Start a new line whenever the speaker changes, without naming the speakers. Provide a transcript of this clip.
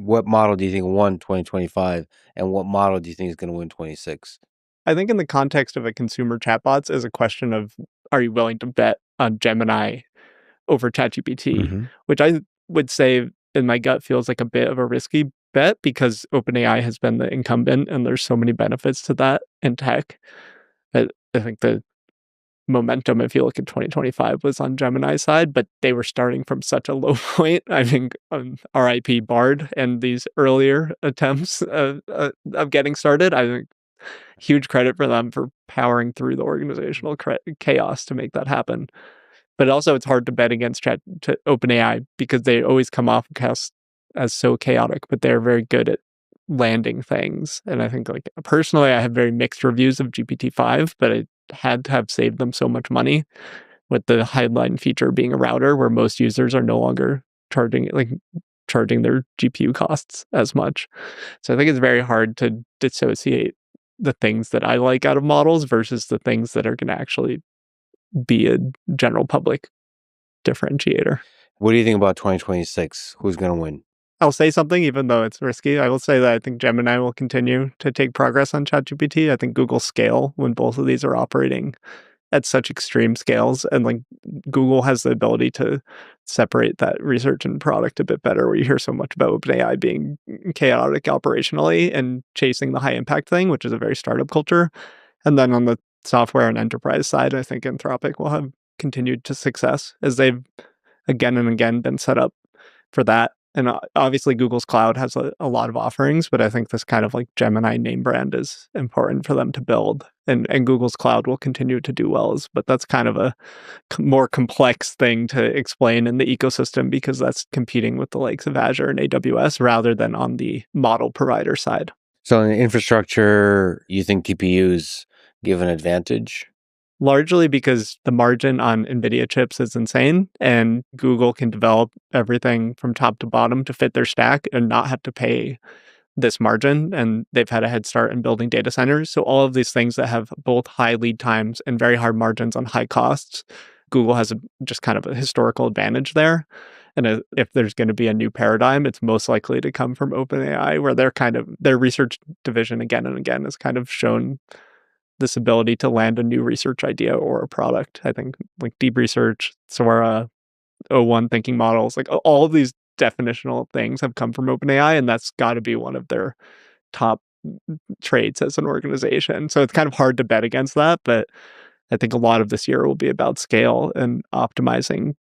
What model do you think won 2025, and what model do you think is going to win 26?
I think in the context of a consumer chatbots is a question of, are you willing to bet on Gemini over ChatGPT,
Mm-hmm.
which I would say in my gut feels like a bit of a risky bet because OpenAI has been the incumbent and there's so many benefits to that in tech. I think the momentum, if you look at 2025, was on Gemini's side, but they were starting from such a low point. I think RIP Bard and these earlier attempts of getting started, I think huge credit for them for powering through the organizational chaos to make that happen. But also, it's hard to bet against to OpenAI because they always come off as so chaotic, but they're very good at landing things. And I think, like personally, I have very mixed reviews of GPT-5, but I had to have saved them so much money with the headline feature being a router where most users are no longer charging their GPU costs as much. So I think it's very hard to dissociate the things that I like out of models versus the things that are going to actually be a general public differentiator.
What do you think about 2026? Who's going to win?
I'll say something, even though it's risky. I will say that I think Gemini will continue to take progress on ChatGPT. I think Google scale when both of these are operating at such extreme scales, and like Google has the ability to separate that research and product a bit better, where you hear so much about OpenAI being chaotic operationally and chasing the high impact thing, which is a very startup culture. And then on the software and enterprise side, I think Anthropic will have continued to success as they've again and again been set up for that. And obviously, Google's cloud has a lot of offerings, but I think this kind of like Gemini name brand is important for them to build. And Google's cloud will continue to do well, but that's kind of a more complex thing to explain in the ecosystem because that's competing with the likes of Azure and AWS rather than on the model provider side.
So in infrastructure, you think TPUs give an advantage?
Largely because the margin on NVIDIA chips is insane, and Google can develop everything from top to bottom to fit their stack and not have to pay this margin. And they've had a head start in building data centers. So all of these things that have both high lead times and very hard margins on high costs, Google has just kind of a historical advantage there. And if there's going to be a new paradigm, it's most likely to come from OpenAI, where their research division again and again has kind of shown this ability to land a new research idea or a product. I think like deep research, Sora, O1 thinking models, like all of these definitional things have come from OpenAI, and that's got to be one of their top traits as an organization. So it's kind of hard to bet against that, but I think a lot of this year will be about scale and optimizing